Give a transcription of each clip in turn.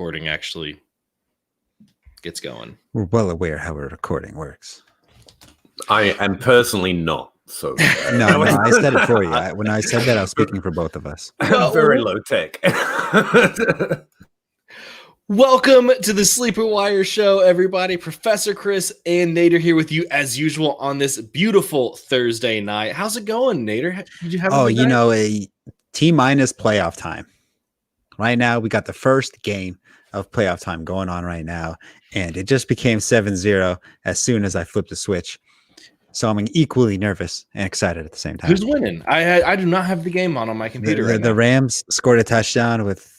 Recording actually gets going. We're well aware how a recording works. I am personally not. So no, I said it for you. When I said that, I was speaking for both of us. Very low tech. Welcome to the SleeperWire show, everybody. Professor Chris and Nader here with you as usual on this beautiful Thursday night. How's it going, Nader? Did you have a good night? A T-minus playoff time. Right now, we got the first game of playoff time going on right now, and it just became 7-0 as soon as I flipped the switch. So I'm equally nervous and excited at the same time. Who's winning? I do not have the game on my computer. The Rams scored a touchdown with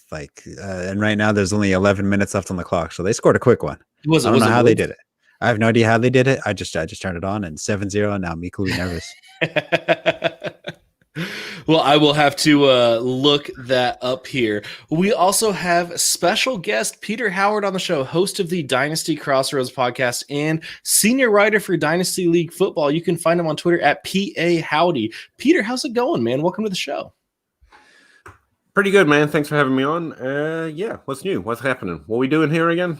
and right now there's only 11 minutes left on the clock, so they scored a quick one. I don't know how they did it. I have no idea how they did it. I just turned it on and 7-0, and now I'm equally nervous. Well, I will have to look that up here. We also have special guest Peter Howard on the show, host of the Dynasty Crossroads podcast and senior writer for Dynasty League Football. You can find him on Twitter at PA Howdy. Peter, how's it going, man? Welcome to the show. Pretty good, man. Thanks for having me on. Yeah, what's new? What's happening? What are we doing here again?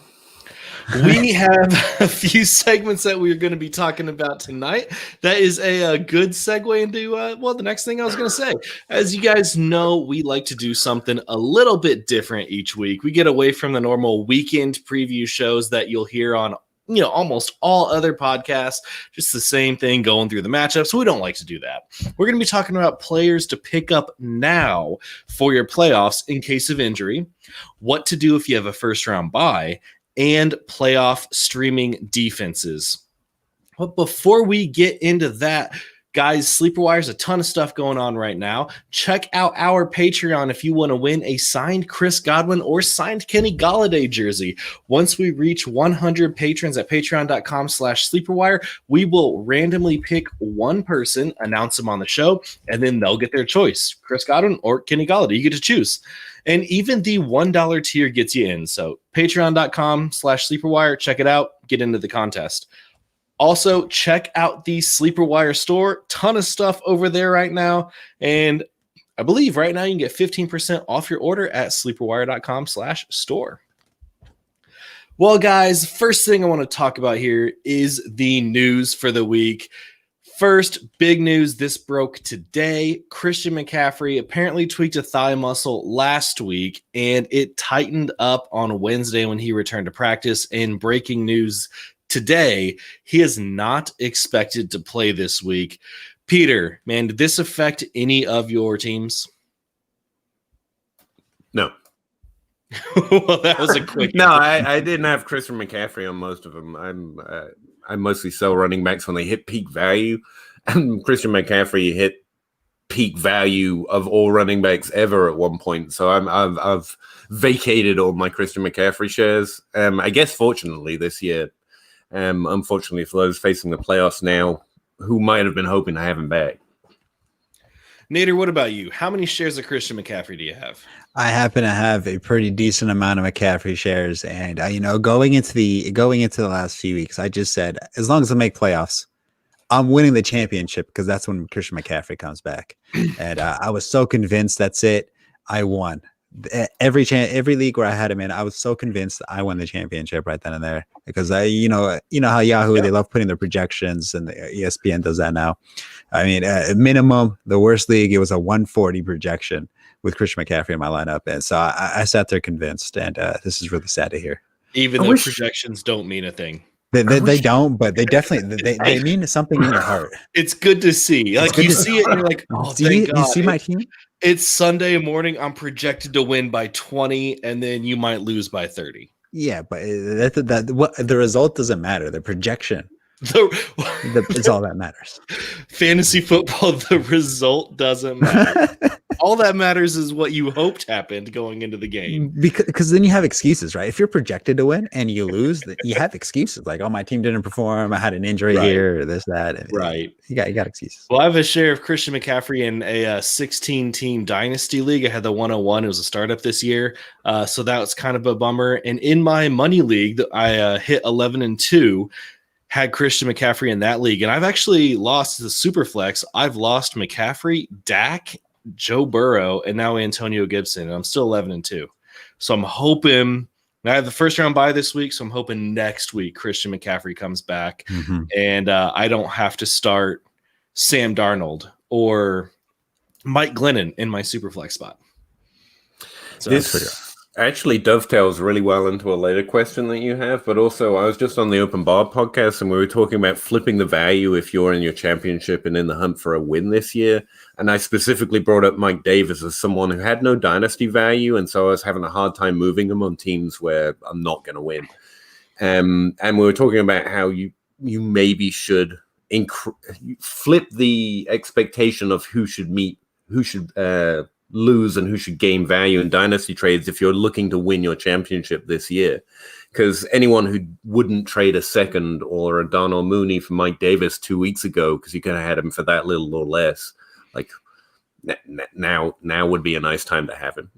We have a few segments that we're going to be talking about tonight. That is a good segue into, the next thing I was going to say. As you guys know, we like to do something a little bit different each week. We get away from the normal weekend preview shows that you'll hear on almost all other podcasts, just the same thing going through the matchups. We don't like to do that. We're going to be talking about players to pick up now for your playoffs in case of injury, what to do if you have a first round bye, and playoff streaming defenses. But before we get into that, guys, SleeperWire's a ton of stuff going on right now. Check out our Patreon if you want to win a signed Chris Godwin or signed Kenny Golladay jersey. Once we reach 100 patrons at patreon.com/SleeperWire, we will randomly pick one person, announce them on the show, and then they'll get their choice, Chris Godwin or Kenny Golladay. You get to choose. And even the $1 tier gets you in. So patreon.com/SleeperWire, check it out, get into the contest. Also, check out the SleeperWire store. Ton of stuff over there right now. And I believe right now you can get 15% off your order at sleeperwire.com/store. Well, guys, first thing I want to talk about here is the news for the week. First, big news. This broke today. Christian McCaffrey apparently tweaked a thigh muscle last week, and it tightened up on Wednesday when he returned to practice. And breaking news today, he is not expected to play this week. Peter, man, did this affect any of your teams? No. Well, that was a quick. No, I didn't have Christian McCaffrey on most of them. I mostly sell running backs when they hit peak value, and Christian McCaffrey hit peak value of all running backs ever at one point. So I've vacated all my Christian McCaffrey shares. I guess fortunately this year. Unfortunately for those facing the playoffs now, who might have been hoping to have him back. Nader, what about you? How many shares of Christian McCaffrey do you have? I happen to have a pretty decent amount of McCaffrey shares, and going into the last few weeks, I just said as long as I make playoffs, I'm winning the championship because that's when Christian McCaffrey comes back. And I was so convinced that's it. I won every league where I had him in. I was so convinced I won the championship right then and there because how Yahoo they love putting their projections, and the ESPN does that now. I mean, minimum, the worst league, it was a 140 projection with Christian McCaffrey in my lineup, and so I sat there convinced. And this is really sad to hear. Even though projections don't mean a thing. They don't, but they definitely they mean something in your heart. It's good to see. Like you see it, and you're like, oh, thank God. You see my team? It's Sunday morning. I'm projected to win by 20, and then you might lose by 30. Yeah, but the result doesn't matter. The projection. It's all that matters. Fantasy football, the result doesn't matter. All that matters is what you hoped happened going into the game. Because then you have excuses, right? If you're projected to win and you lose, you have excuses like, oh, my team didn't perform. I had an injury here, or this, that. Right. You got excuses. Well, I have a share of Christian McCaffrey in a 16-team dynasty league. I had the 101. It was a startup this year. So that was kind of a bummer. And in my money league, I hit 11-2. Had Christian McCaffrey in that league, and I've actually lost the super flex. I've lost McCaffrey, Dak, Joe Burrow, and now Antonio Gibson, and I'm still 11-2. So I'm hoping I have the first round bye this week, so I'm hoping next week Christian McCaffrey comes back, and I don't have to start Sam Darnold or Mike Glennon in my Superflex spot. So this actually dovetails really well into a later question that you have, but also I was just on the Open Bar podcast and we were talking about flipping the value if you're in your championship and in the hunt for a win this year. And I specifically brought up Mike Davis as someone who had no dynasty value, and so I was having a hard time moving him on teams where I'm not going to win. And we were talking about how you maybe should flip the expectation of who should lose and who should gain value in dynasty trades if you're looking to win your championship this year. Because anyone who wouldn't trade a second or a Darnell Mooney for Mike Davis 2 weeks ago because you could have had him for that little or less, like now would be a nice time to have him.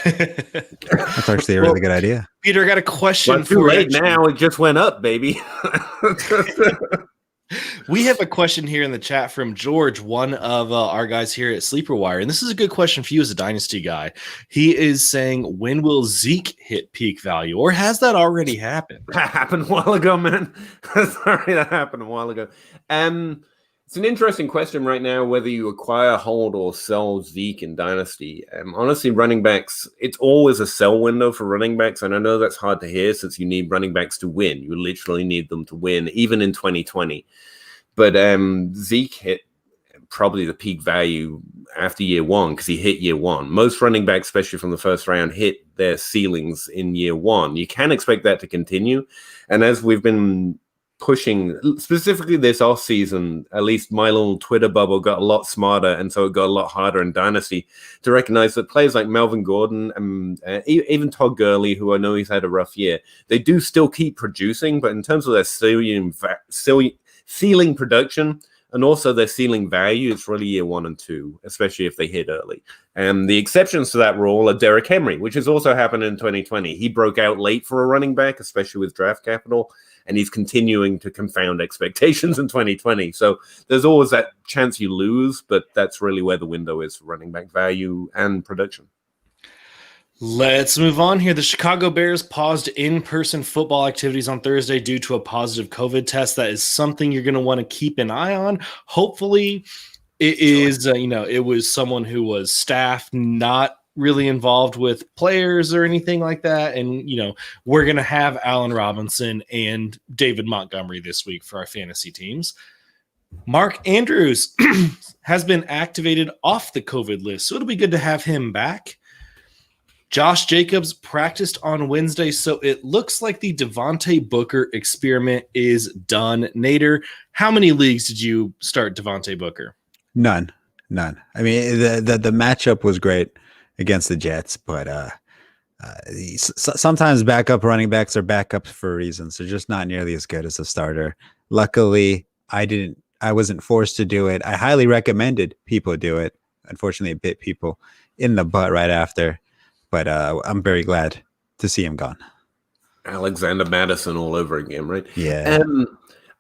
That's actually a really good idea. Peter, I got a question for you. Late now, it just went up, baby. We have a question here in the chat from George, one of our guys here at SleeperWire. And this is a good question for you as a dynasty guy. He is saying, when will Zeke hit peak value? Or has that already happened? That happened a while ago, man. Sorry, that happened a while ago. It's an interesting question right now, whether you acquire, hold, or sell Zeke in Dynasty. Honestly, running backs, it's always a sell window for running backs. And I know that's hard to hear since you need running backs to win. You literally need them to win, even in 2020. But Zeke hit probably the peak value after year one because he hit year one. Most running backs, especially from the first round, hit their ceilings in year one. You can expect that to continue. And as we've been pushing specifically this off season, at least my little Twitter bubble got a lot smarter, and so it got a lot harder in Dynasty to recognize that players like Melvin Gordon and even Todd Gurley, who I know he's had a rough year, they do still keep producing, but in terms of their ceiling production and also their ceiling value, it's really year 1 and 2, especially if they hit early. And the exceptions to that rule are Derrick Henry, which has also happened in 2020. He broke out late for a running back, especially with draft capital, and he's continuing to confound expectations in 2020. So there's always that chance you lose, but that's really where the window is for running back value and production. Let's move on here. The Chicago Bears paused in-person football activities on Thursday due to a positive COVID test. That is something you're going to want to keep an eye on. Hopefully it is, it was someone who was staff, not really involved with players or anything like that. And, we're going to have Allen Robinson and David Montgomery this week for our fantasy teams. Mark Andrews has been activated off the COVID list, so it'll be good to have him back. Josh Jacobs practiced on Wednesday, so it looks like the Devontae Booker experiment is done. Nader, how many leagues did you start Devontae Booker? None. I mean, the matchup was great against the Jets, but sometimes backup running backs are backups for a reason. So just not nearly as good as a starter. Luckily, I wasn't forced to do it. I highly recommended people do it. Unfortunately, it bit people in the butt right after. But I'm very glad to see him gone. Alexander Madison all over again, right? Yeah.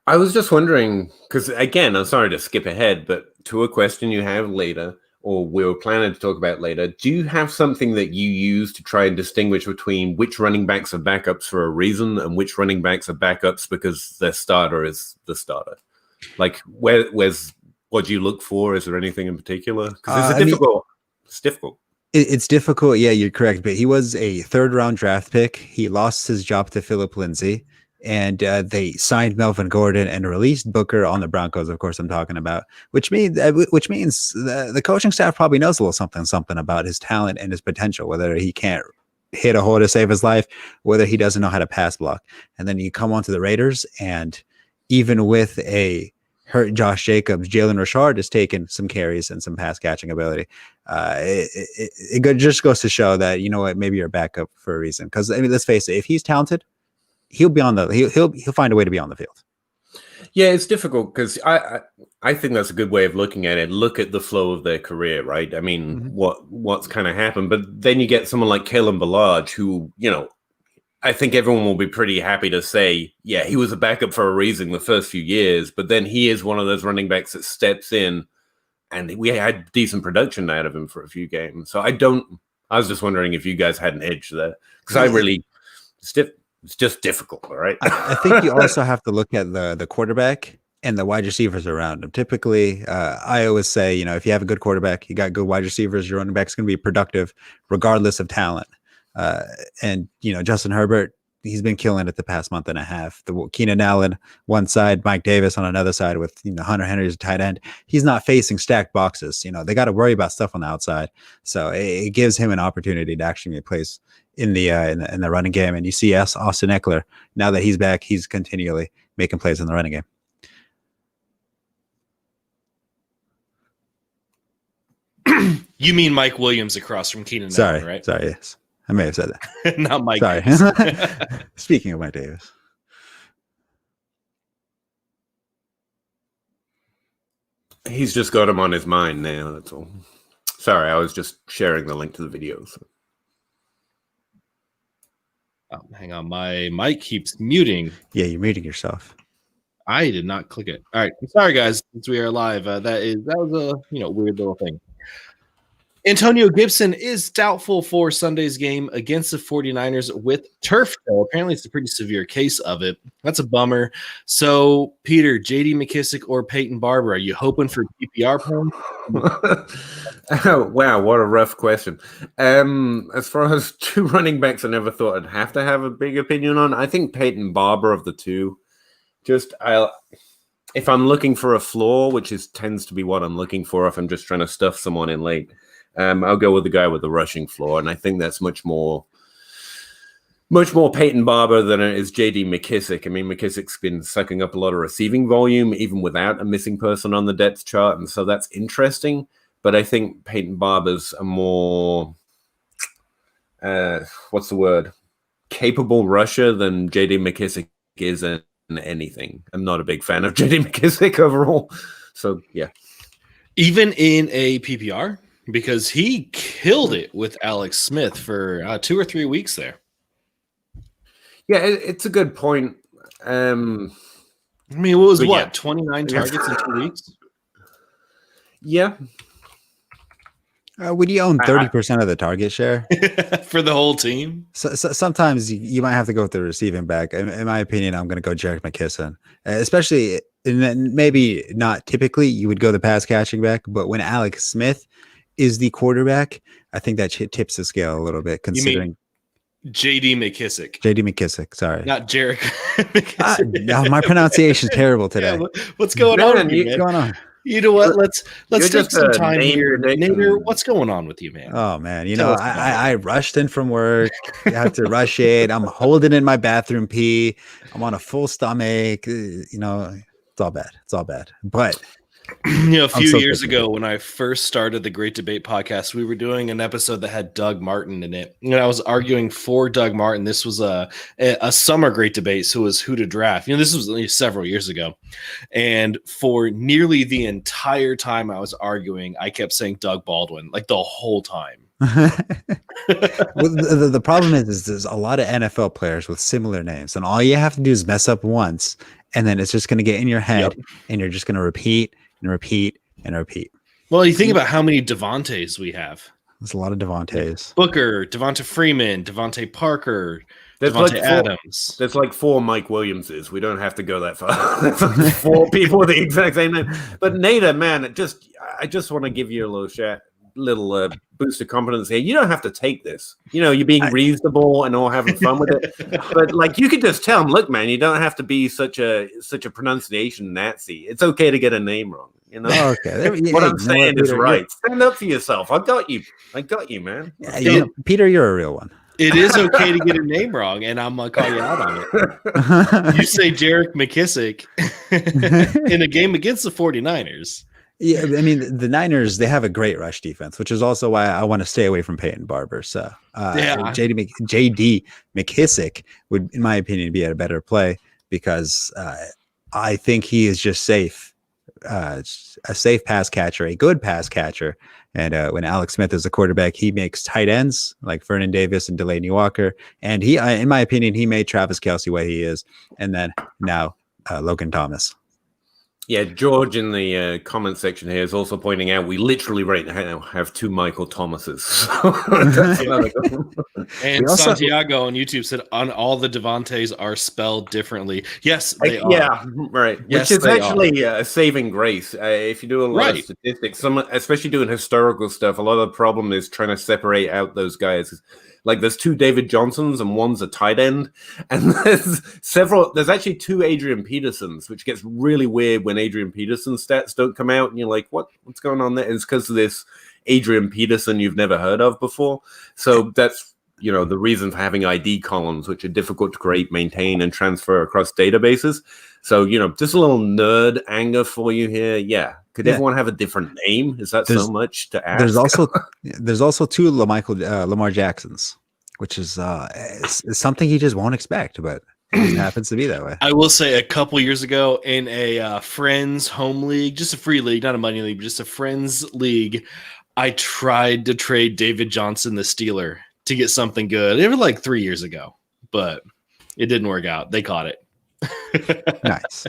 I was just wondering, because again, I'm sorry to skip ahead, but to a question you have later, or we were planning to talk about later, do you have something that you use to try and distinguish between which running backs are backups for a reason and which running backs are backups because their starter is the starter? Like, where's what do you look for? Is there anything in particular? Because it's difficult. It's difficult. Yeah, you're correct. But he was a 3rd-round draft pick. He lost his job to Philip Lindsay, and they signed Melvin Gordon and released Booker on the Broncos. Of course, I'm talking about, which means the coaching staff probably knows a little something about his talent and his potential, whether he can't hit a hole to save his life, whether he doesn't know how to pass block. And then you come onto the Raiders, and even with a hurt Josh Jacobs, Jalen Richard has taken some carries and some pass catching ability. It just goes to show that, maybe you're a backup for a reason. Because let's face it, if he's talented, he'll be he'll find a way to be on the field. Yeah, it's difficult because I think that's a good way of looking at it. Look at the flow of their career, right? I mean, what's kind of happened, but then you get someone like Kalen Ballage, who I think everyone will be pretty happy to say, yeah, he was a backup for a reason the first few years, but then he is one of those running backs that steps in, and we had decent production out of him for a few games. So I was just wondering if you guys had an edge there, because I really It's just difficult, all right? I think you also have to look at the quarterback and the wide receivers around him. Typically, I always say, if you have a good quarterback, you got good wide receivers, your running back's going to be productive regardless of talent. And Justin Herbert, he's been killing it the past month and a half. The Keenan Allen one side, Mike Davis on another side with Hunter Henry as a tight end. He's not facing stacked boxes. They got to worry about stuff on the outside. So it gives him an opportunity to actually make plays in the running game. And you see Austin Eckler, now that he's back, he's continually making plays in the running game. You mean Mike Williams across from Keenan Allen, right? Sorry, yes. I may have said that. Not Mike. Sorry. Speaking of Mike Davis. He's just got him on his mind now, that's all. Sorry, I was just sharing the link to the video. So. Oh, hang on, my mic keeps muting. Yeah, you're muting yourself. I did not click it. All right, I'm sorry, guys. Since we are live, that was a weird little thing. Antonio Gibson is doubtful for Sunday's game against the 49ers with turf toe. Apparently, it's a pretty severe case of it. That's a bummer. So, Peter, J.D. McKissick or Peyton Barber, are you hoping for PPR points? Oh, wow, what a rough question. As far as two running backs, I never thought I'd have to have a big opinion on. I think Peyton Barber of the two. If I'm looking for a floor, which tends to be what I'm looking for if I'm just trying to stuff someone in late, I'll go with the guy with the rushing floor, and I think that's much more Peyton Barber than it is J.D. McKissick. I mean, McKissick's been sucking up a lot of receiving volume, even without a missing person on the depth chart, and so that's interesting. But I think Peyton Barber's a more, capable rusher than J.D. McKissick is in anything. I'm not a big fan of J.D. McKissick overall. So, yeah. Even in a PPR? Because he killed it with Alex Smith for 2 or 3 weeks there. Yeah, it's a good point. I mean, it was 29 targets in 2 weeks? Yeah. Would you own 30% of the target share? For the whole team? So sometimes you might have to go with the receiving back. In my opinion, I'm going to go Jerick McKinnon. Especially, and maybe not typically, you would go the pass catching back, but when Alex Smith is the quarterback, I think that tips the scale a little bit, considering J.D. McKissick. J.D. McKissick, sorry. Not Jerick McKissick. No, my pronunciation is terrible today. Yeah, what's going on? What's going on? You know what? Let's take some time here. Nader, Nader, what's going on with you, man? Oh, man. I rushed in from work. I have to rush it. I'm holding in my bathroom pee. I'm on a full stomach. It's all bad. It's all bad. But a few years ago when I first started the Great Debate podcast, we were doing an episode that had Doug Martin in it. And I was arguing for Doug Martin. This was a summer Great Debate, so it was who to draft. This was several years ago. And for nearly the entire time I was arguing, I kept saying Doug Baldwin, like the whole time. Well, the problem is there's a lot of NFL players with similar names, and all you have to do is mess up once, and then it's just going to get in your head, and you're just going to repeat and repeat and repeat. Well, you think about how many Devontaes we have. There's a lot of Devontaes. Booker, Devonta Freeman, Devontae Parker, there's Devontae Adams. There's like 4 Mike Williamses. We don't have to go that far. There's like 4 people with the exact same name. But Nader, man, I just want to give you a little boost of confidence here. You don't have to take this. You're being reasonable and all having fun with it. But you could just tell them, look, man, you don't have to be such a pronunciation Nazi. It's okay to get a name wrong. Okay. What I'm saying is right. Stand up for yourself. I got you, man. Peter, you're a real one. It is okay to get a name wrong, and I'm gonna call you out on it. You say Jerick McKissick in a game against the 49ers. Yeah, I mean, the Niners, they have a great rush defense, which is also why I want to stay away from Peyton Barber. So J.D. McKissick would, in my opinion, be at a better play because I think he is just safe, a safe pass catcher, a good pass catcher. And when Alex Smith is the quarterback, he makes tight ends like Vernon Davis and Delaney Walker. And he, in my opinion, he made Travis Kelce what he is. And then now Logan Thomas. Yeah, George in the comment section here is also pointing out we literally right now have 2 Michael Thomases. So that's another goal. And Santiago on YouTube said on all the Devantes are spelled differently. Yes, they are. Yeah, right. Yes, Which is they actually a saving grace. If you do a lot of Right. statistics, especially doing historical stuff, a lot of the problem is trying to separate out those guys. Like there's 2 David Johnsons and one's a tight end, and there's actually 2 Adrian Petersons, which gets really weird when Adrian Peterson stats don't come out, and you're like, what's going on there? And it's because of this Adrian Peterson you've never heard of before. So that's the reason for having ID columns, which are difficult to create, maintain, and transfer across databases. So, just a little nerd anger for you here. Yeah. Could everyone have a different name? Is that so much to ask? There's also 2 Lamar Jacksons, which is something you just won't expect, but it happens to be that way. I will say a couple years ago in a friends home league, just a free league, not a money league, but just a friends league, I tried to trade David Johnson, the Steeler, to get something good. It was like 3 years ago, but it didn't work out. They caught it. Nice.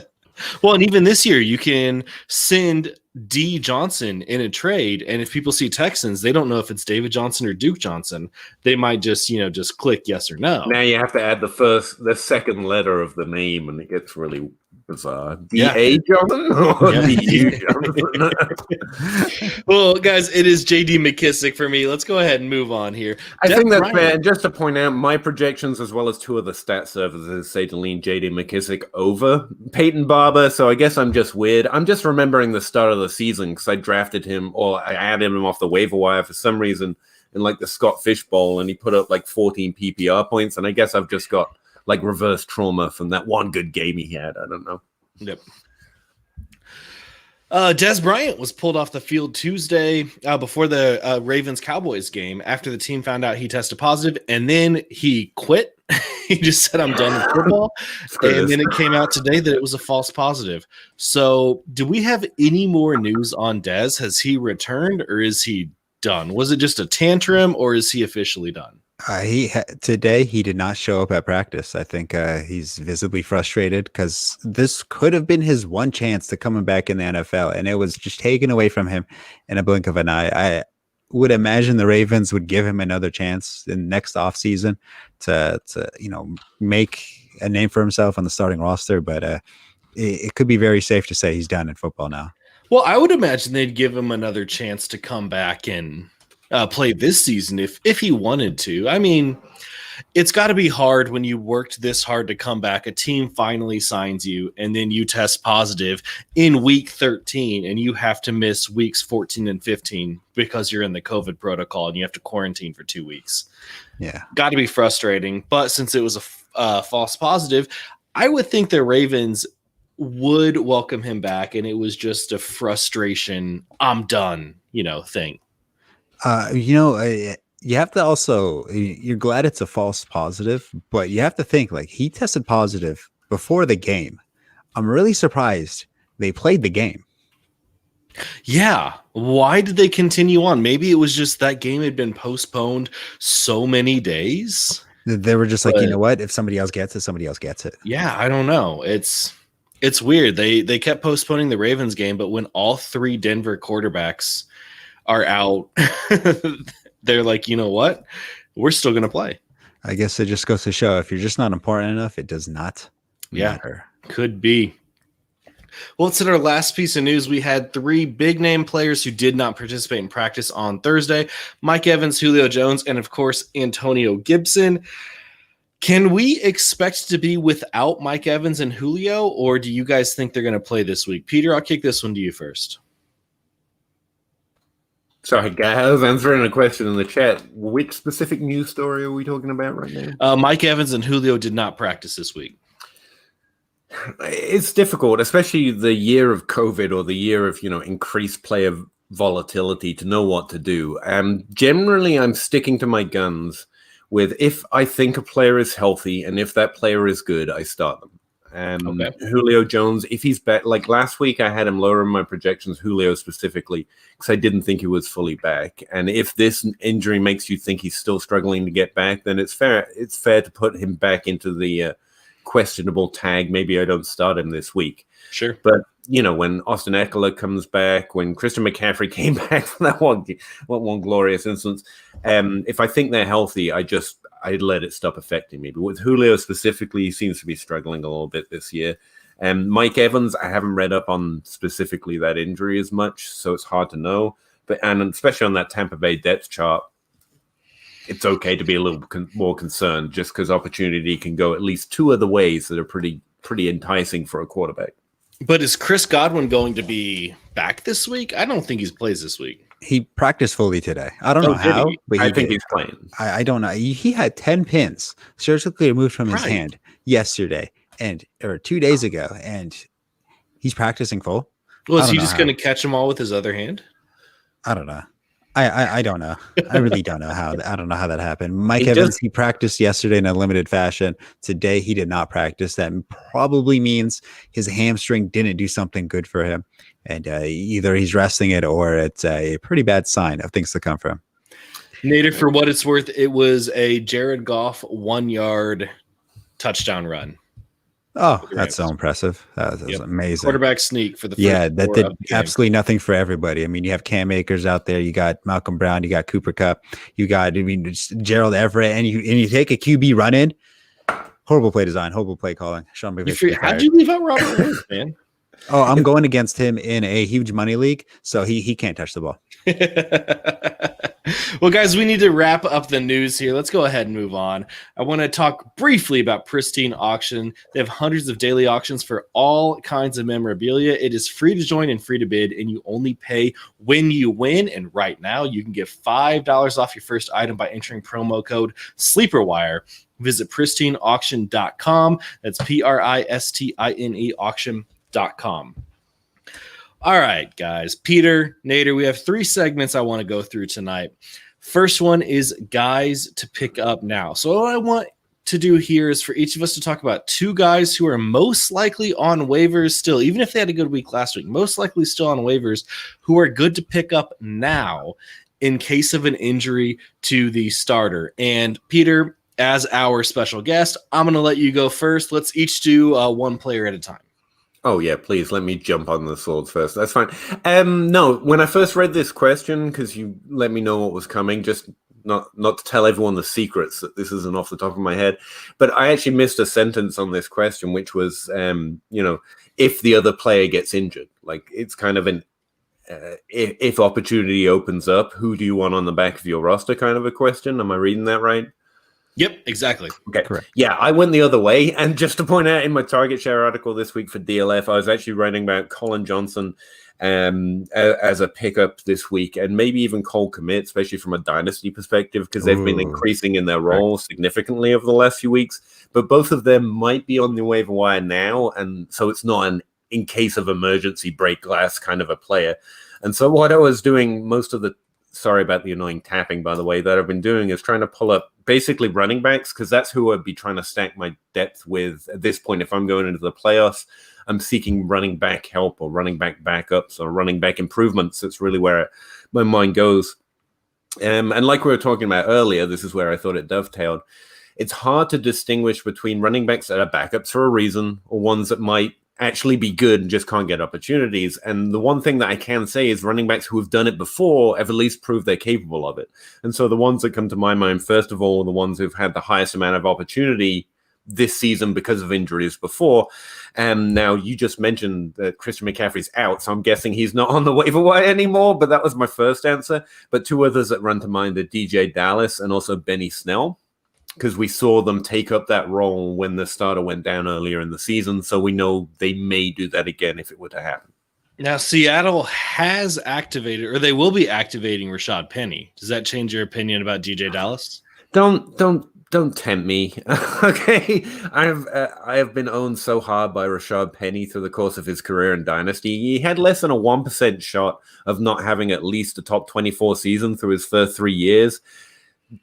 Well, and even this year, you can send D Johnson in a trade, and if people see Texans, they don't know if it's David Johnson or Duke Johnson. They might just click yes or no. Now you have to add the second letter of the name, and it gets really bizarre. D.A. Johnson or D.U. Johnson? Well, guys, it is J.D. McKissick for me. Let's go ahead and move on here. I think that's fair. And just to point out, my projections, as well as 2 of the stat services, say to lean J.D. McKissick over Peyton Barber. So I guess I'm just weird. I'm just remembering the start of the season because I drafted him, or I added him off the waiver wire for some reason in like the Scott Fish Bowl, and he put up like 14 PPR points. And I guess I've just got like reverse trauma from that one good game he had. I don't know. Yep. Des Bryant was pulled off the field Tuesday before the Ravens-Cowboys game after the team found out he tested positive, and then he quit. He just said, I'm done with football. And then it came out today that it was a false positive. So do we have any more news on Des? Has he returned or is he done? Was it just a tantrum or is he officially done? Today he did not show up at practice. I think he's visibly frustrated because this could have been his one chance to coming back in the NFL, and it was just taken away from him in a blink of an eye. I would imagine the Ravens would give him another chance in next offseason to make a name for himself on the starting roster, but it could be very safe to say he's done in football now. Well, I would imagine they'd give him another chance to come back and play this season if he wanted to. I mean, it's got to be hard when you worked this hard to come back. A team finally signs you, and then you test positive in week 13, and you have to miss weeks 14 and 15 because you're in the COVID protocol and you have to quarantine for 2 weeks. Yeah. Got to be frustrating. But since it was a false positive, I would think the Ravens would welcome him back, and it was just a frustration, I'm done, thing. You have to also, you're glad it's a false positive, but you have to think like he tested positive before the game. I'm really surprised they played the game. Yeah. Why did they continue on? Maybe it was just that game had been postponed so many days. They were just like, you know what? If somebody else gets it, somebody else gets it. Yeah, I don't know. It's weird. They kept postponing the Ravens game, but when all 3 Denver quarterbacks are out, they're like, you know what? We're still going to play. I guess it just goes to show if you're just not important enough, it does not matter. Could be. Well, it's in our last piece of news. We had 3 big name players who did not participate in practice on Thursday. Mike Evans, Julio Jones, and of course, Antonio Gibson. Can we expect to be without Mike Evans and Julio, or do you guys think they're going to play this week? Peter, I'll kick this one to you first. Sorry, guys, answering a question in the chat. Which specific news story are we talking about right now? Mike Evans and Julio did not practice this week. It's difficult, especially the year of COVID or the year of, increased player volatility to know what to do. Generally, I'm sticking to my guns with if I think a player is healthy and if that player is good, I start them. Okay. Julio Jones, if he's back, like last week, I had him lower in my projections, Julio specifically, because I didn't think he was fully back. And if this injury makes you think he's still struggling to get back, then it's fair to put him back into the questionable tag. Maybe I don't start him this week. Sure. But when Austin Eckler comes back, when Christian McCaffrey came back from that one glorious instance, if I think they're healthy, I'd let it stop affecting me. But with Julio specifically, he seems to be struggling a little bit this year. Mike Evans, I haven't read up on specifically that injury as much, so it's hard to know. And especially on that Tampa Bay depth chart, it's okay to be a little more concerned just because opportunity can go at least two other ways that are pretty enticing for a quarterback. But is Chris Godwin going to be back this week? I don't think he plays this week. He practiced fully today. I don't know how, but I think he's playing. I don't know. He had 10 pins surgically removed from his hand yesterday or 2 days ago, and he's practicing full. Well, is he just going to catch them all with his other hand? I don't know. I don't know. I really don't know how. I don't know how that happened. Mike Evans, he practiced yesterday in a limited fashion. Today, he did not practice. That probably means his hamstring didn't do something good for him. And either he's resting it or it's a pretty bad sign of things to come from. Nader, for what it's worth, it was a Jared Goff 1 yard touchdown run. Oh, that's so impressive. That was amazing. Quarterback sneak for the first that did absolutely nothing for everybody. I mean, you have Cam Akers out there, you got Malcolm Brown, you got Cooper Kupp, you got Gerald Everett, and you take a QB run in. Horrible play design, horrible play calling. Sean McVay. How'd you leave out Robert Woods, man? Oh, I'm going against him in a huge money league, so he can't touch the ball. Well, guys, we need to wrap up the news here. Let's go ahead and move on. I want to talk briefly about Pristine Auction. They have hundreds of daily auctions for all kinds of memorabilia. It is free to join and free to bid, and you only pay when you win. And right now, you can get $5 off your first item by entering promo code SleeperWire. Visit pristineauction.com. That's PRISTINE auction.com. All right, guys. Peter, Nader, we have 3 segments I want to go through tonight. First one is guys to pick up now. So what I want to do here is for each of us to talk about 2 guys who are most likely on waivers still, even if they had a good week last week, most likely still on waivers, who are good to pick up now in case of an injury to the starter. And Peter, as our special guest, I'm going to let you go first. Let's each do one player at a time. Oh, yeah, please let me jump on the swords first. That's fine. No, when I first read this question, because you let me know what was coming, just not to tell everyone the secrets that this isn't off the top of my head, but I actually missed a sentence on this question, which was, if the other player gets injured. Like, it's kind of an if opportunity opens up, who do you want on the back of your roster kind of a question. Am I reading that right? Yep, exactly. Okay, correct. Yeah, I went the other way. And just to point out, in my target share article this week for DLF, I was actually writing about Colin Johnson as a pickup this week, and maybe even Cole Kmet, especially from a dynasty perspective, because they've been increasing in their role significantly over the last few weeks. But both of them might be on the waiver wire now, and so it's not an in case of emergency break glass kind of a player. And so what I was doing most of the sorry about the annoying tapping, by the way, that I've been doing is trying to pull up basically running backs, because that's who I'd be trying to stack my depth with at this point. If I'm going into the playoffs, I'm seeking running back help or running back backups or running back improvements. That's really where my mind goes. And like we were talking about earlier, this is where I thought it dovetailed. It's hard to distinguish between running backs that are backups for a reason or ones that might actually be good and just can't get opportunities. And the one thing that I can say is running backs who have done it before have at least proved they're capable of it. And so the ones that come to my mind, first of all, are the ones who've had the highest amount of opportunity this season because of injuries before. And now you just mentioned that Christian McCaffrey's out, so I'm guessing he's not on the waiver wire anymore, but that was my first answer. But 2 others that run to mind are DJ Dallas and also Benny Snell, because we saw them take up that role when the starter went down earlier in the season. So we know they may do that again if it were to happen. Now, Seattle has activated, or they will be activating Rashad Penny. Does that change your opinion about DJ Dallas? Don't tempt me. Okay. I have been owned so hard by Rashad Penny through the course of his career in Dynasty. He had less than a 1% shot of not having at least a top 24 season through his first 3 years.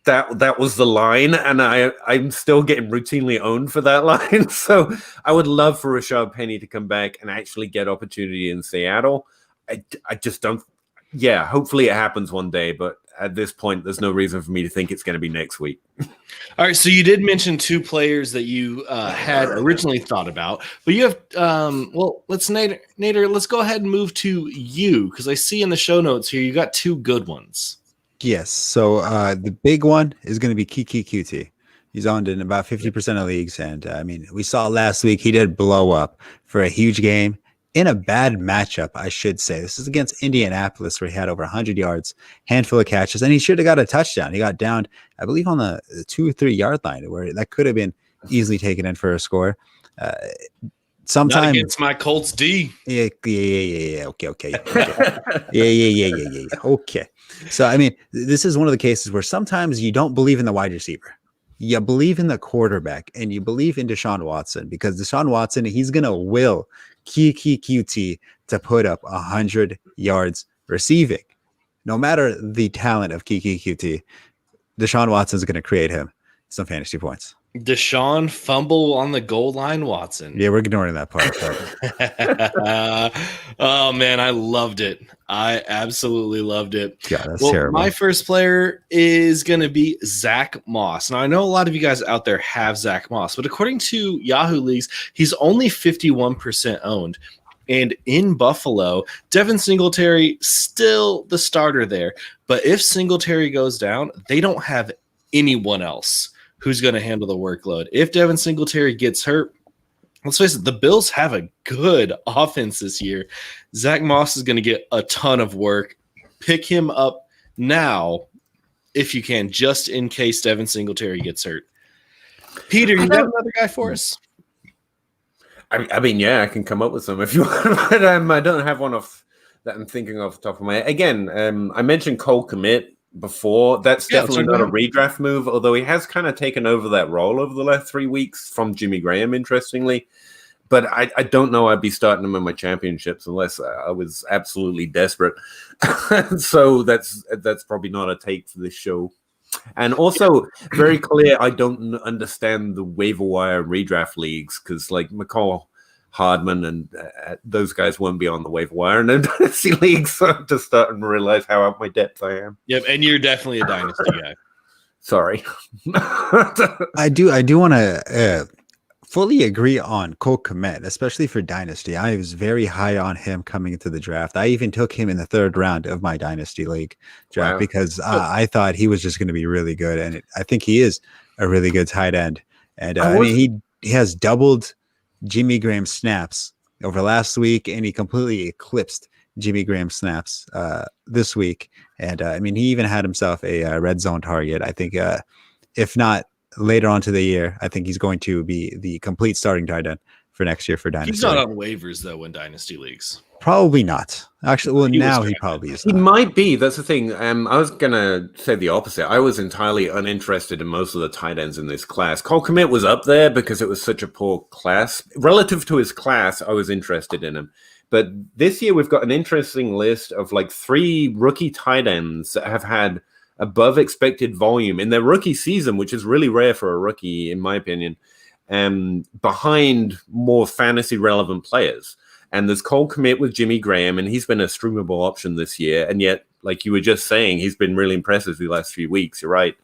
That was the line, and I'm still getting routinely owned for that line. So I would love for Rashad Penny to come back and actually get opportunity in Seattle. I just don't. Yeah, hopefully it happens one day, but at this point, there's no reason for me to think it's going to be next week. All right, so you did mention 2 players that you had originally thought about, but you have Nader, let's go ahead and move to you, because I see in the show notes here you got 2 good ones. Yes. So the big one is going to be Kiki QT. He's owned in about 50% of leagues. And I mean, we saw last week he did blow up for a huge game in a bad matchup, I should say. This is against Indianapolis, where he had over 100 yards, handful of catches, and he should have got a touchdown. He got downed, I believe, on the 2 or 3 yard line, where that could have been easily taken in for a score. Sometimes Not against my Colts D. Yeah. Okay. Yeah. Okay. So, I mean, this is one of the cases where sometimes you don't believe in the wide receiver. You believe in the quarterback, and you believe in Deshaun Watson, because Deshaun Watson, he's going to will Kiki QT to put up 100 yards receiving. No matter the talent of Kiki QT, Deshaun Watson is going to create him some fantasy points. Deshaun fumble on the goal line, Watson. Yeah, we're ignoring that part. Oh, man, I loved it. I absolutely loved it. Yeah, that's terrible. My first player is going to be Zach Moss. Now, I know a lot of you guys out there have Zach Moss, but according to Yahoo Leagues, he's only 51% owned. And in Buffalo, Devin Singletary still the starter there. But if Singletary goes down, they don't have anyone else who's going to handle the workload. If Devin Singletary gets hurt, let's face it, the Bills have a good offense this year. Zach Moss is going to get a ton of work. Pick him up now if you can, just in case Devin Singletary gets hurt. Peter, you got another guy for us? I mean, yeah, I can come up with some if you want, but I don't have one off that I'm thinking off the top of my head. Again, I mentioned Cole Kmet before. That's definitely not a redraft move, although he has kind of taken over that role over the last 3 weeks from Jimmy Graham, interestingly. But I don't know I'd be starting him in my championships unless I was absolutely desperate. So that's probably not a take for this show. And also, very clear, I don't understand the waiver wire redraft leagues, because like McCall Hardman and those guys won't be on the waiver wire in the dynasty league, so I'm just starting to realize how out my depth I am. Yep, and you're definitely a dynasty guy. Sorry. I do want to fully agree on Cole Kmet, especially for dynasty. I was very high on him coming into the draft. I even took him in the 3rd round of my dynasty league draft because I thought he was just going to be really good, and I think he is a really good tight end. And I mean, he has doubled Jimmy Graham snaps over last week, and he completely eclipsed Jimmy Graham snaps this week. And I mean, he even had himself a red zone target. I think if not later on to the year, I think he's going to be the complete starting tight end for next year for dynasty. He's not on waivers though in dynasty leagues. Probably not. Actually, well, now he probably is. He might be. That's the thing. I was going to say the opposite. I was entirely uninterested in most of the tight ends in this class. Cole Kmet was up there because it was such a poor class. Relative to his class, I was interested in him. But this year, we've got an interesting list of like 3 rookie tight ends that have had above expected volume in their rookie season, which is really rare for a rookie, in my opinion, behind more fantasy relevant players. And there's Cole Kmet with Jimmy Graham, and he's been a streamable option this year. And yet, like you were just saying, he's been really impressive the last few weeks. You're right.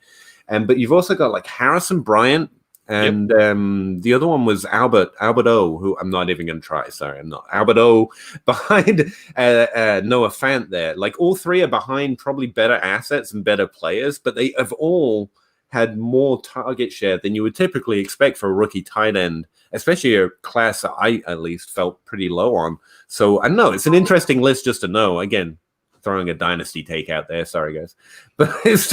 But you've also got like Harrison Bryant, and the other one was Albert O, who I'm not even going to try. Sorry, I'm not. Albert O behind Noah Fant there. Like all 3 are behind probably better assets and better players, but they have all had more target share than you would typically expect for a rookie tight end, especially a class that I at least felt pretty low on. So I don't know. It's an interesting list just to know. Again, throwing a dynasty take out there. Sorry, guys. But it's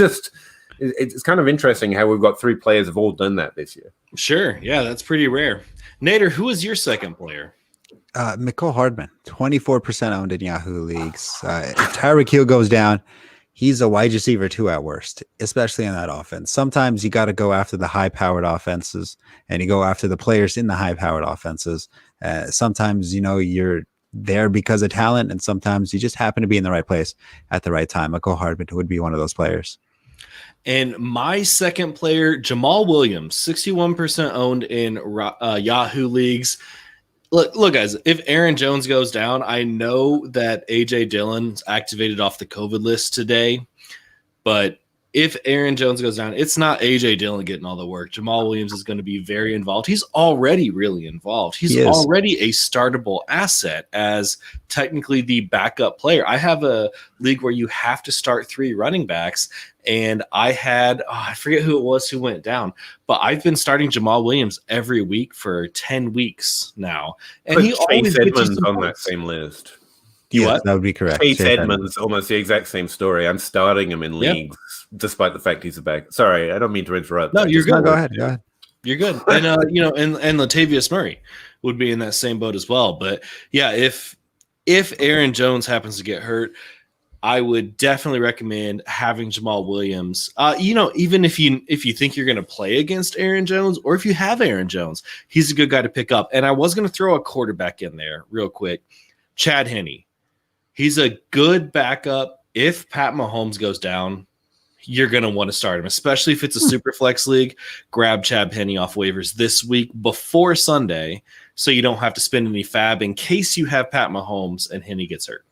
kind of interesting how we've got 3 players have all done that this year. Sure. Yeah, that's pretty rare. Nader, who is your second player? McCall Hardman, 24% owned in Yahoo Leagues. If Tyreek Hill goes down, he's a wide receiver 2 at worst, especially in that offense. Sometimes you got to go after the high-powered offenses, and you go after the players in the high-powered offenses. Sometimes, you're there because of talent, and sometimes you just happen to be in the right place at the right time. McCall Hardman would be one of those players. And my second player, Jamal Williams, 61% owned in Yahoo Leagues. Look, guys, if Aaron Jones goes down, I know that A.J. Dillon's activated off the COVID list today, But if Aaron Jones goes down, it's not A.J. Dillon getting all the work. Jamal Williams is going to be very involved. He's already really involved. He's already a startable asset as technically the backup player. I have a league where you have to start 3 running backs, and I had I forget who it was who went down, but I've been starting Jamal Williams every week for 10 weeks now, and Put he always Chase gets you Edmonds some on that points. same list. Yes, that would be correct. Chase Edmonds, almost the exact same story. I'm starting him in leagues, despite the fact he's a back. Sorry, I don't mean to interrupt. No, you're good. Go ahead. Go ahead. You're good. And and Latavius Murray would be in that same boat as well. But yeah, if Aaron Jones happens to get hurt, I would definitely recommend having Jamal Williams. Even if you think you're going to play against Aaron Jones, or if you have Aaron Jones, he's a good guy to pick up. And I was going to throw a quarterback in there real quick, Chad Henne. He's a good backup. If Pat Mahomes goes down, you're going to want to start him, especially if it's a super flex league. Grab Chad Henne off waivers this week before Sunday, so you don't have to spend any fab in case you have Pat Mahomes and Henne gets hurt,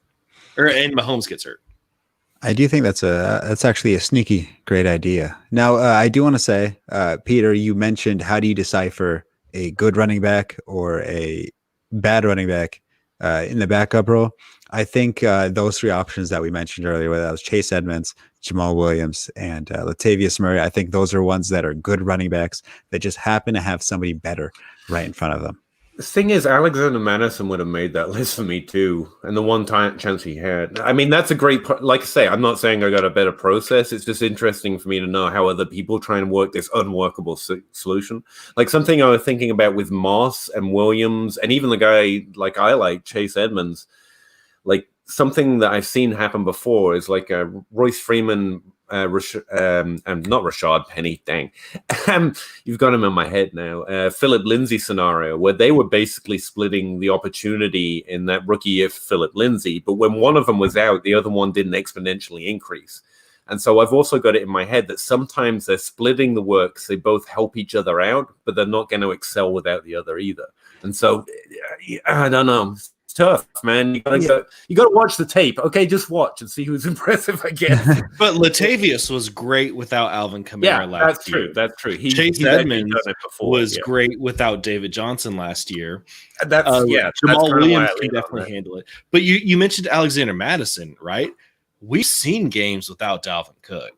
and Mahomes gets hurt. I do think that's actually a sneaky great idea. Now, I do want to say, Peter, you mentioned how do you decipher a good running back or a bad running back in the backup role? I think those 3 options that we mentioned earlier, whether that was Chase Edmonds, Jamal Williams, and Latavius Murray, I think those are ones that are good running backs that just happen to have somebody better right in front of them. The thing is, Alexander Madison would have made that list for me too, and the one chance he had. I mean, that's a great. Like I say, I'm not saying I got a better process. It's just interesting for me to know how other people try and work this unworkable solution. Like something I was thinking about with Moss and Williams, and even the guy I Chase Edmonds. Like something that I've seen happen before is like a Royce Freeman, not Rashad Penny, dang. You've got him in my head now. Philip Lindsay scenario where they were basically splitting the opportunity in that rookie year for Philip Lindsay, but when one of them was out, the other one didn't exponentially increase. And so I've also got it in my head that sometimes they're splitting the work because they both help each other out, but they're not going to excel without the other either. And so I don't know. Tough, man. You gotta watch the tape. Okay, just watch and see who's impressive, I guess. But Latavius was great without Alvin Kamara last year. That's true. Chase Edmonds was great without David Johnson last year. Jamal Williams can definitely handle it. But you mentioned Alexander Madison, right? We've seen games without Dalvin Cook.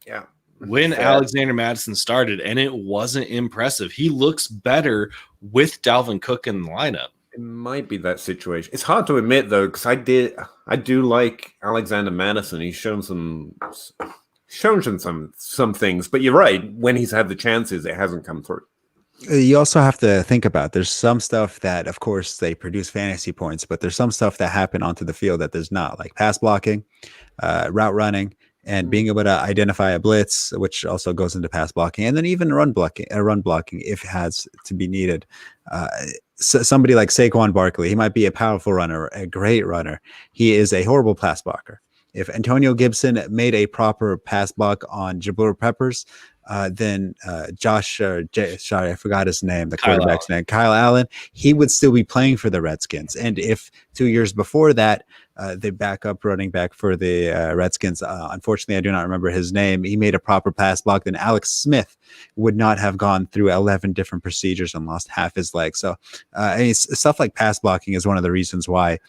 Yeah. When Alexander Madison started, and it wasn't impressive. He looks better with Dalvin Cook in the lineup. It might be that situation. It's hard to admit though, because I do like Alexander Madison. He's shown some things, but you're right. When he's had the chances, it hasn't come through. You also have to think about there's some stuff that, of course, they produce fantasy points, but there's some stuff that happen onto the field that there's not, like pass blocking, route running, and being able to identify a blitz, which also goes into pass blocking, and then even run blocking if it has to be needed. So somebody like Saquon Barkley, he might be a powerful runner, a great runner. He is a horrible pass blocker. If Antonio Gibson made a proper pass block on Jabril Peppers, then sorry, I forgot his name, the quarterback's name, Kyle Allen, he would still be playing for the Redskins. And if 2 years before that, the backup running back for the Redskins, unfortunately, I do not remember his name, he made a proper pass block, then Alex Smith would not have gone through 11 different procedures and lost half his leg. So stuff like pass blocking is one of the reasons why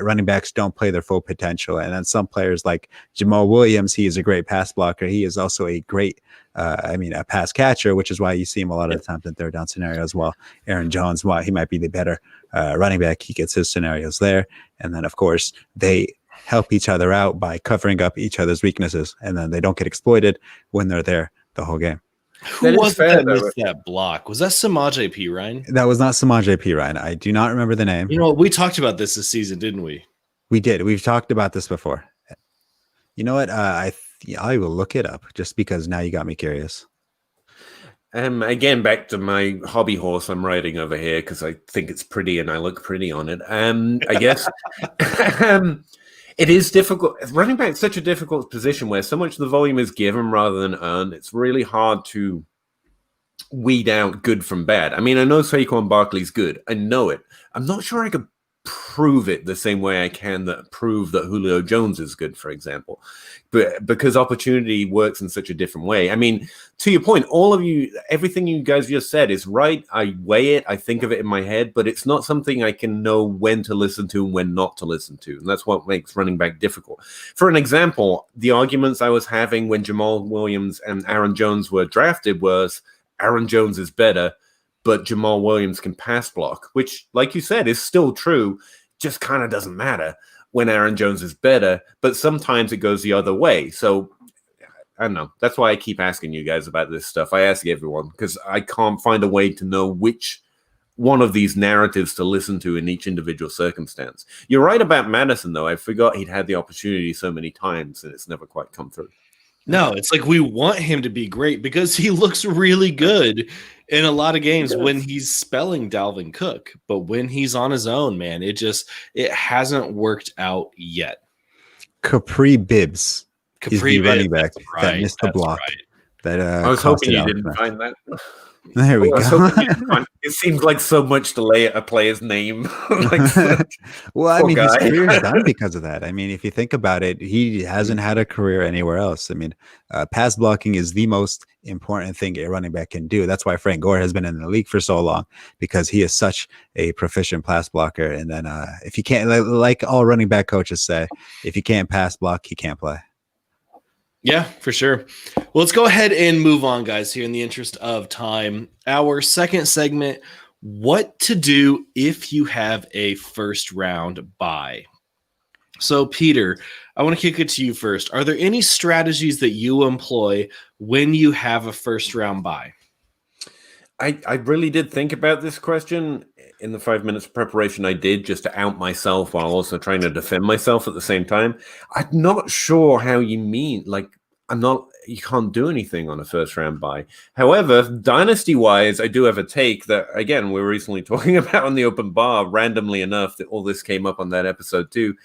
running backs don't play their full potential. And then some players like Jamal Williams, he is a great pass blocker. He is also a great, a pass catcher, which is why you see him a lot of the times in third down scenarios. While Aaron Jones, while he might be the better running back, he gets his scenarios there. And then, of course, they help each other out by covering up each other's weaknesses, and then they don't get exploited when they're there the whole game. Who was that missed that block? Was that Samaje Perine? That was not Samaje Perine. I do not remember the name. You know, we talked about this season, didn't we? We did. We've talked about this before. You know what? I will look it up just because now you got me curious. Again, back to my hobby horse I'm riding over here because I think it's pretty and I look pretty on it. I guess it is difficult. Running back is such a difficult position where so much of the volume is given rather than earned. It's really hard to weed out good from bad. I mean, I know Saquon Barkley's good. I know it. I'm not sure I could prove it the same way I can prove that Julio Jones is good, for example. But because opportunity works in such a different way. I mean, to your point, everything you guys just said is right. I weigh it, I think of it in my head, but it's not something I can know when to listen to and when not to listen to. And that's what makes running back difficult. For an example, the arguments I was having when Jamal Williams and Aaron Jones were drafted was Aaron Jones is better, but Jamal Williams can pass block, which, like you said, is still true, just kind of doesn't matter when Aaron Jones is better, but sometimes it goes the other way. So, I don't know. That's why I keep asking you guys about this stuff. I ask everyone because I can't find a way to know which one of these narratives to listen to in each individual circumstance. You're right about Madison, though. I forgot he'd had the opportunity so many times, and it's never quite come through. No, it's like we want him to be great because he looks really good in a lot of games when he's spelling Dalvin Cook. But when he's on his own, man, it hasn't worked out yet. Capri Bibbs. He's the running back that missed the block. Right. I was hoping you didn't find that. There we go. It seems like so much to lay a player's name. Well, I mean, his career is done because of that. I mean, if you think about it, he hasn't had a career anywhere else. I mean, pass blocking is the most important thing a running back can do. That's why Frank Gore has been in the league for so long, because he is such a proficient pass blocker. And then if you can't, like all running back coaches say, if you can't pass block, he can't play. Yeah, for sure. Well, let's go ahead and move on, guys, here in the interest of time. Our second segment, what to do if you have a first round bye. So, Peter, I want to kick it to you first. Are there any strategies that you employ when you have a first round bye? I really did think about this question in the 5 minutes of preparation I did, just to out myself while also trying to defend myself at the same time. I'm not sure how you mean. Like, you can't do anything on a first round bye. However, dynasty wise, I do have a take that, again, we were recently talking about on the open bar, randomly enough, that all this came up on that episode too.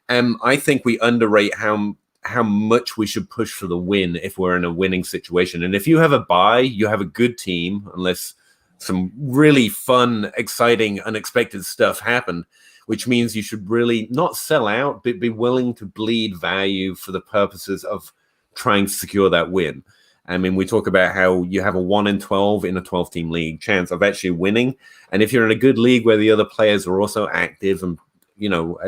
I think we underrate how much we should push for the win if we're in a winning situation. And if you have a bye, you have a good team, unless some really fun, exciting, unexpected stuff happened, which means you should really not sell out, but be willing to bleed value for the purposes of trying to secure that win. I mean, we talk about how you have a 1 in 12 in a 12-team league chance of actually winning. And if you're in a good league where the other players are also active and,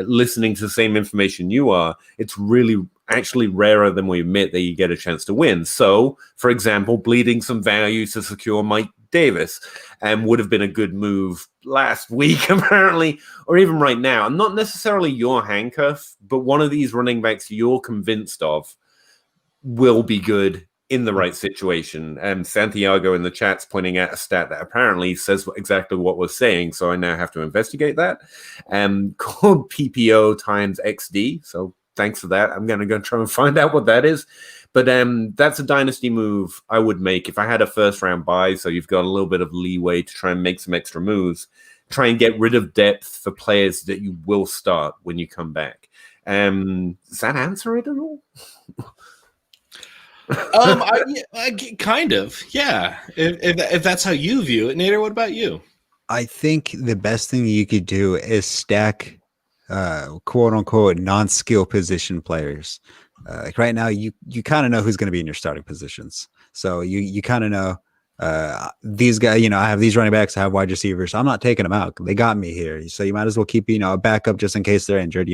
listening to the same information you are, it's really actually rarer than we admit that you get a chance to win. So, for example, bleeding some value to secure Mike Davis would have been a good move last week, apparently, or even right now. Not necessarily your handcuff, but one of these running backs you're convinced of will be good in the right situation. And Santiago in the chat's pointing out a stat that apparently says exactly what we're saying, so I now have to investigate that. Called PPO times XD. So thanks for that. I'm going to go try and find out what that is. But that's a dynasty move I would make if I had a first round bye. So you've got a little bit of leeway to try and make some extra moves. Try and get rid of depth for players that you will start when you come back. Does that answer it at all? I kind of, yeah. If that's how you view it, Nader, what about you? I think the best thing you could do is stack, quote unquote, non-skill position players. Like right now, you kind of know who's going to be in your starting positions, so you kind of know these guys. I have these running backs, I have wide receivers. I'm not taking them out. They got me here, so you might as well keep a backup just in case they're injured.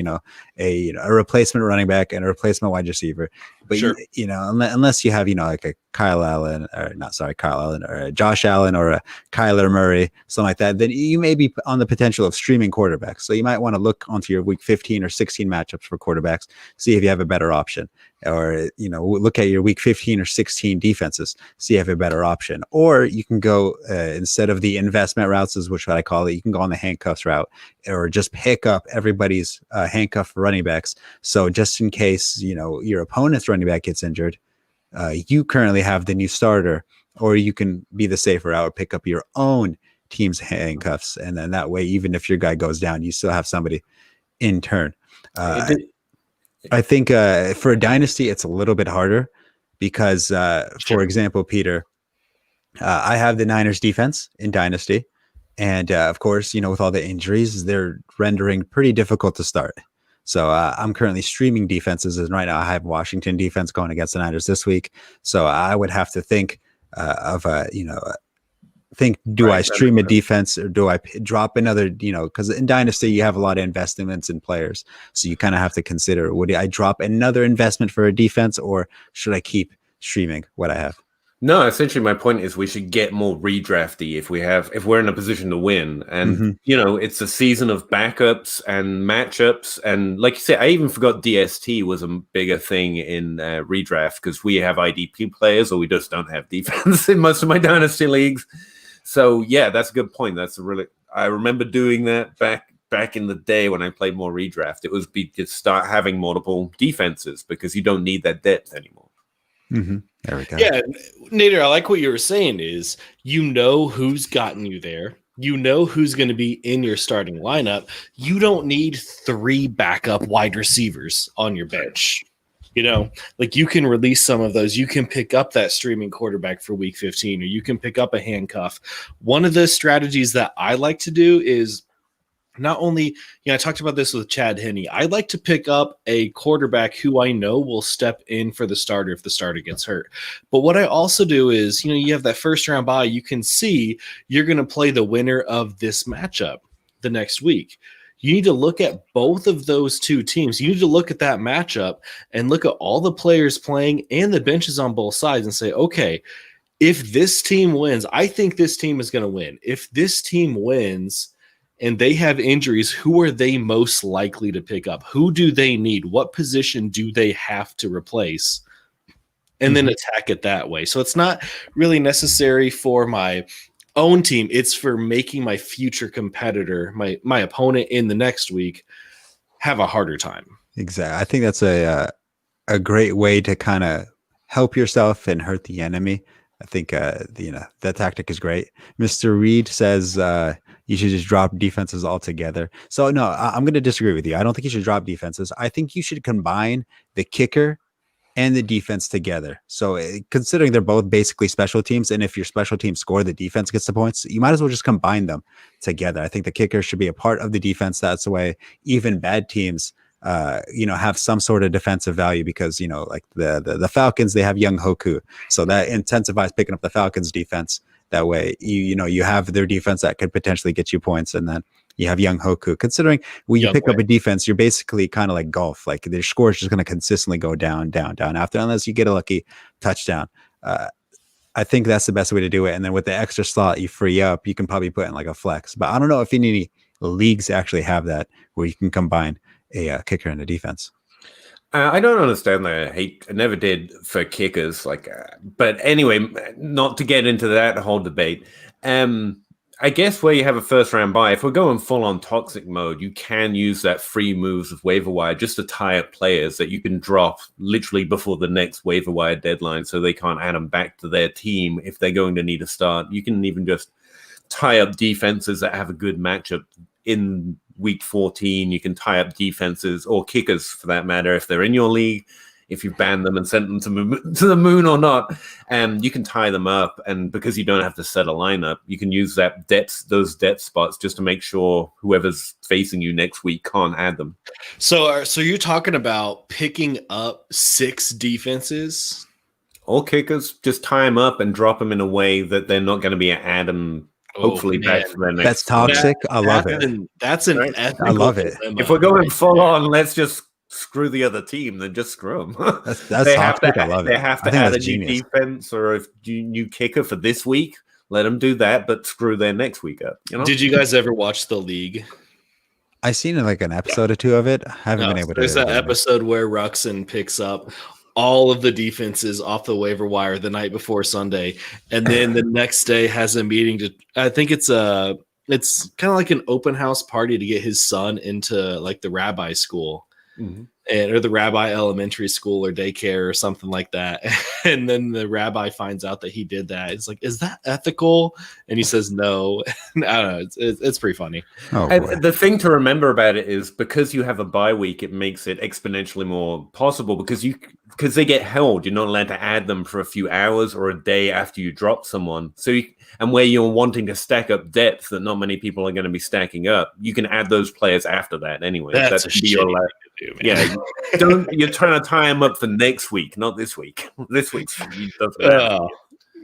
A replacement running back and a replacement wide receiver. But sure. Unless you have like a Kyle Allen or a Josh Allen or a Kyler Murray, something like that, then you may be on the potential of streaming quarterbacks. So you might want to look onto your week 15 or 16 matchups for quarterbacks, see if you have a better option, or look at your week 15 or 16 defenses, see if you have a better option. Or you can go instead of the investment routes, is which I call it, you can go on the handcuffs route, or just pick up everybody's handcuff running backs. So just in case your opponent's running back gets injured, you currently have the new starter, or you can be the safer route, pick up your own team's handcuffs, and then that way, even if your guy goes down, you still have somebody in turn. I think for a dynasty, it's a little bit harder because, for example, Peter, I have the Niners defense in dynasty. And of course, with all the injuries, they're rendering pretty difficult to start. So I'm currently streaming defenses, and right now I have Washington defense going against the Niners this week. So I would have to think of do I stream a defense or do I drop another, because in Dynasty you have a lot of investments in players. So you kind of have to consider, would I drop another investment for a defense, or should I keep streaming what I have? No, essentially my point is we should get more redrafty if we're in a position to win. And it's a season of backups and matchups. And like you said, I even forgot DST was a bigger thing in redraft, because we have IDP players, or we just don't have defense in most of my Dynasty leagues. So yeah, that's a good point. I remember doing that back in the day when I played more redraft. It was to start having multiple defenses because you don't need that depth anymore. Mm-hmm. There we go. Yeah, Nader, I like what you were saying is who's gotten you there. Who's going to be in your starting lineup. You don't need 3 backup wide receivers on your bench. You can release some of those. You can pick up that streaming quarterback for week 15, or you can pick up a handcuff. One of the strategies that I like to do is not only, I talked about this with Chad Henne. I like to pick up a quarterback who I know will step in for the starter if the starter gets hurt. But what I also do is, you have that first round bye. You can see you're going to play the winner of this matchup the next week. You need to look at both of those two teams. You need to look at that matchup and look at all the players playing and the benches on both sides and say, okay, if this team wins, I think this team is going to win. If this team wins and they have injuries, who are they most likely to pick up? Who do they need? What position do they have to replace? And then attack it that way. So it's not really necessary for my own team. It's for making my future competitor, my opponent in the next week, have a harder time. Exactly. I think that's a great way to kind of help yourself and hurt the enemy. I think that tactic is great. Mr. Reed says you should just drop defenses altogether. So no, I'm going to disagree with you. I don't think you should drop defenses. I think you should combine the kicker and the defense together. So considering they're both basically special teams, and if your special teams score, the defense gets the points, you might as well just combine them together. I think the kicker should be a part of the defense. That's the way even bad teams have some sort of defensive value, because like the Falcons, they have young Hoku, so that intensifies picking up the Falcons defense. That way you have their defense that could potentially get you points, and then you have young Hoku. Considering when you pick up a defense, you're basically kind of like golf, like their score is just going to consistently go down after, unless you get a lucky touchdown. I think that's the best way to do it. And then with the extra slot you free up, you can probably put in like a flex, but I don't know if any leagues actually have that where you can combine a kicker and a defense. I don't understand that. I never did for kickers. But anyway, not to get into that whole debate. I guess where you have a first round bye, if we're going full on toxic mode, you can use that free moves of waiver wire just to tie up players that you can drop literally before the next waiver wire deadline, so they can't add them back to their team if they're going to need a start. You can even just tie up defenses that have a good matchup in week 14. You can tie up defenses or kickers for that matter if they're in your league, if you ban them and send them to the moon or not, and you can tie them up. And because you don't have to set a lineup, you can use those depth spots just to make sure whoever's facing you next week can't add them. So you're talking about picking up 6 defenses? All kickers, just tie them up and drop them in a way that they're not going to be add them. Hopefully back for their next. That's toxic. I love it. That's an ethical I love it. dilemma. If we're going full on, let's just screw the other team. Then just screw them. That's toxic. I love it. They have to add a new defense or a new kicker for this week. Let them do that, but screw their next week up. Did you guys ever watch The League? I seen like an episode or two of it. I haven't been able to. There's that episode where Ruxin picks up all of the defenses off the waiver wire the night before Sunday, and then the next day has a meeting to. I think it's kind of like an open house party to get his son into like the rabbi school, or the rabbi elementary school or daycare or something like that. And then the rabbi finds out that he did that. It's like, is that ethical? And he says no. I don't know. It's pretty funny. The thing to remember about it is because you have a bye week, it makes it exponentially more possible because they get held. You're not allowed to add them for a few hours or a day after you drop someone. So and where you're wanting to stack up depth that not many people are going to be stacking up, you can add those players after that anyway. That's a shitty thing to do, man. Yeah, you're trying to tie them up for next week, not this week. This week's doesn't matter.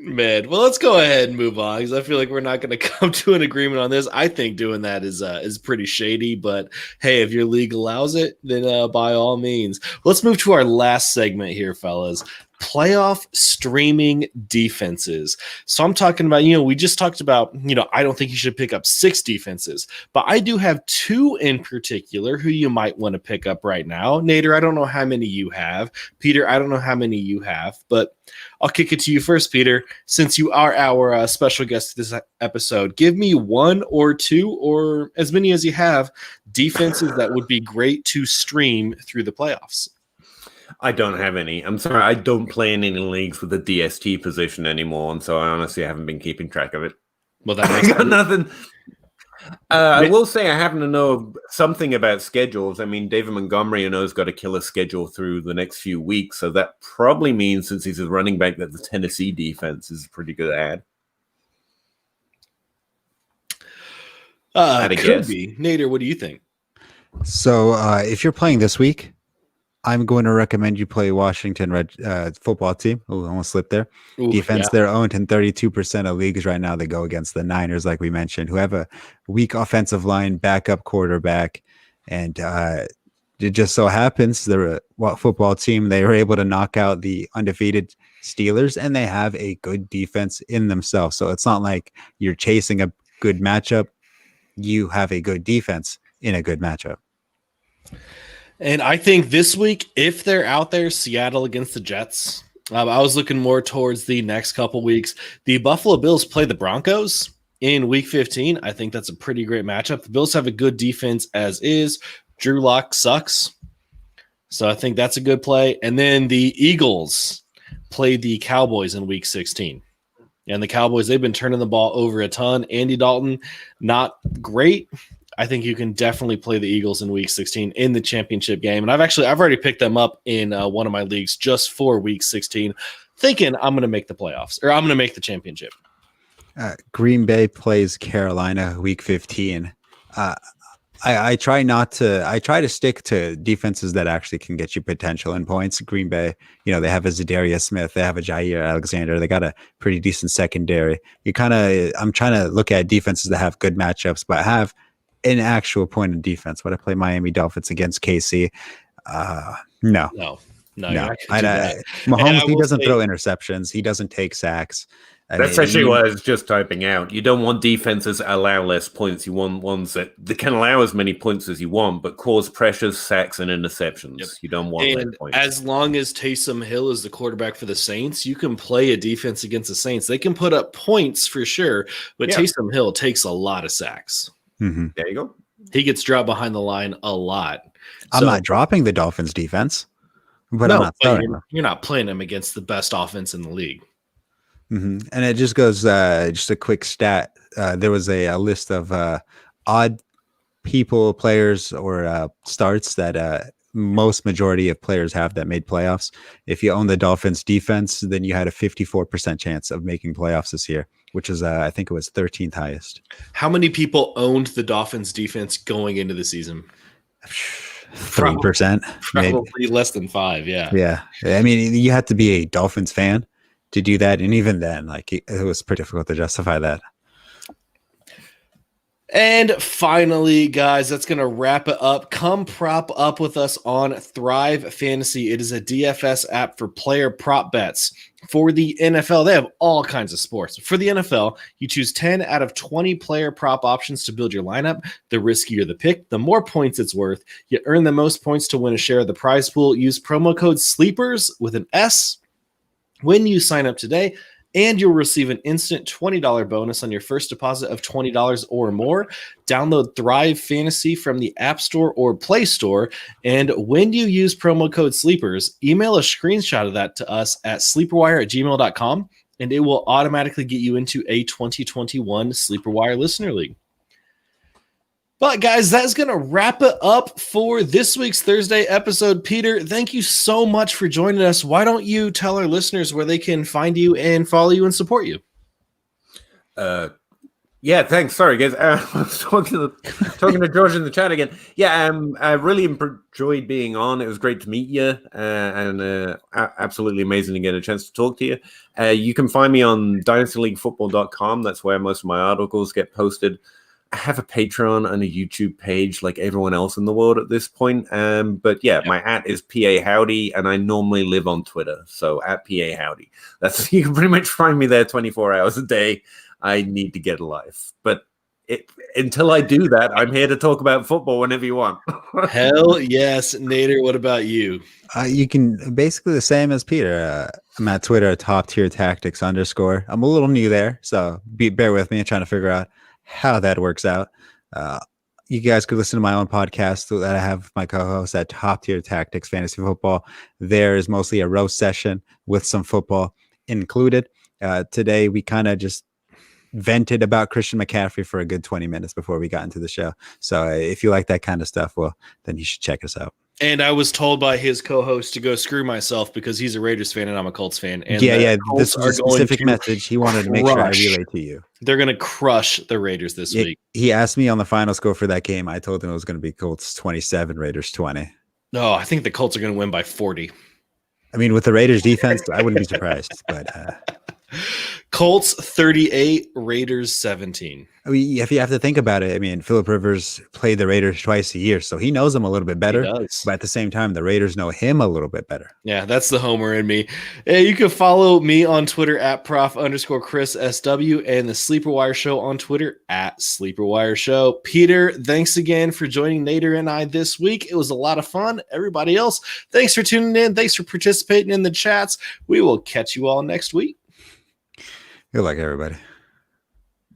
Man, well, let's go ahead and move on because I feel like we're not going to come to an agreement on this. I think doing that is pretty shady, but hey, if your league allows it, then by all means. Let's move to our last segment here, fellas. Playoff streaming defenses. So I'm talking about, we just talked about, I don't think you should pick up 6 defenses, but I do have 2 in particular who you might want to pick up right now. Nader, I don't know how many you have. Peter, I don't know how many you have, but I'll kick it to you first, Peter. Since you are our special guest this episode, give me 1 or 2 or as many as you have defenses that would be great to stream through the playoffs. I don't have any. I'm sorry, I don't play in any leagues with the DST position anymore, and so I honestly haven't been keeping track of it. Well, that makes got nothing. I will say I happen to know something about schedules. I mean, David Montgomery, has got a killer schedule through the next few weeks, so that probably means, since he's a running back, that the Tennessee defense is a pretty good ad. Could be. Nader, what do you think? So if you're playing this week, I'm going to recommend you play Washington football team. Oh, almost slipped there. Defense, yeah. They're owned in 32% of leagues right now. They go against the Niners, like we mentioned, who have a weak offensive line, backup quarterback. And it just so happens they're a football team. They were able to knock out the undefeated Steelers, and they have a good defense in themselves. So it's not like you're chasing a good matchup. You have a good defense in a good matchup. And I think this week, if they're out there, Seattle against the Jets, I was looking more towards the next couple weeks. The Buffalo Bills play the Broncos in week 15. I think that's a pretty great matchup. The Bills have a good defense as is. Drew Lock sucks. So I think that's a good play. And then the Eagles play the Cowboys in week 16. And the Cowboys, they've been turning the ball over a ton. Andy Dalton, not great. I think you can definitely play the Eagles in week 16 in the championship game. And I've already picked them up in one of my leagues just for week 16, thinking I'm going to make the playoffs or I'm going to make the championship. Green Bay plays Carolina week 15. I try to stick to defenses that actually can get you potential and points. Green Bay, they have a Zadarius Smith, they have a Jair Alexander, they got a pretty decent secondary. I'm trying to look at defenses that have good matchups, but have an actual point of defense. Would I play Miami Dolphins against KC? No. Mahomes, he doesn't throw interceptions. He doesn't take sacks. That's actually what I was just typing out. You don't want defenses that allow less points. You want ones that can allow as many points as you want, but cause pressures, sacks, and interceptions. Yep. You don't want less points. As long as Taysom Hill is the quarterback for the Saints, you can play a defense against the Saints. They can put up points for sure, but Taysom Hill takes a lot of sacks. Mm-hmm. There you go. He gets dropped behind the line a lot. I'm not dropping the Dolphins defense, but I'm not throwing them. You're not playing them against the best offense in the league. Mm-hmm. And it just goes, just a quick stat. There was a list of odd players or starts that most majority of players have that made playoffs. If you own the Dolphins defense, then you had a 54% chance of making playoffs this year, which is, I think it was 13th highest. How many people owned the Dolphins defense going into the season? 3%. Probably less than 5. Yeah. Yeah. I mean, you have to be a Dolphins fan to do that. And even then, it was pretty difficult to justify that. And finally, guys, that's going to wrap it up. Come prop up with us on Thrive Fantasy. It is a DFS app for player prop bets. For the NFL, they have all kinds of sports. For the NFL, you choose 10 out of 20 player prop options to build your lineup. The riskier the pick, the more points it's worth. You earn the most points to win a share of the prize pool. Use promo code SLEEPERS with an S when you sign up today. And you'll receive an instant $20 bonus on your first deposit of $20 or more. Download Thrive Fantasy from the App Store or Play Store. And when you use promo code SLEEPERS, email a screenshot of that to us at sleeperwire@gmail.com, and it will automatically get you into a 2021 SleeperWire Listener League. But guys, that's going to wrap it up for this week's Thursday episode. Peter, thank you so much for joining us. Why don't you tell our listeners where they can find you and follow you and support you? Yeah, thanks. Sorry, guys. I was talking to George in the chat again. Yeah, I really enjoyed being on. It was great to meet you, and absolutely amazing to get a chance to talk to you. You can find me on dynastyleaguefootball.com. That's where most of my articles get posted. I have a Patreon and a YouTube page like everyone else in the world at this point. But yeah, my @ is PA Howdy, and I normally live on Twitter. So @ PA Howdy. That's you can pretty much find me there 24 hours a day. I need to get a life. But until I do that, I'm here to talk about football whenever you want. Hell yes. Nader, what about you? You can basically the same as Peter. I'm at Twitter, @TopTierTactics_. I'm a little new there, so bear with me. I'm trying to figure out how that works out. You guys could listen to my own podcast that I have with my co-host at Top Tier Tactics Fantasy Football. There is mostly a roast session with some football included. Today, we kind of just vented about Christian McCaffrey for a good 20 minutes before we got into the show. So if you like that kind of stuff, well, then you should check us out. And I was told by his co-host to go screw myself because he's a Raiders fan and I'm a Colts fan. And this was a specific message he wanted to make sure I relay to you. They're going to crush the Raiders this week. He asked me on the final score for that game. I told him it was going to be Colts 27, Raiders 20. No, I think the Colts are going to win by 40. I mean, with the Raiders defense, I wouldn't be surprised. But Colts 38, Raiders 17. I mean, if you have to think about it, I mean, Phillip Rivers played the Raiders twice a year, so he knows them a little bit better. But at the same time, the Raiders know him a little bit better. Yeah, that's the homer in me. You can follow me on Twitter at prof_ChrisSW and the SleeperWire Show on Twitter at SleeperWire Show. Peter, thanks again for joining Nader and I this week. It was a lot of fun. Everybody else, thanks for tuning in. Thanks for participating in the chats. We will catch you all next week. Good luck, everybody.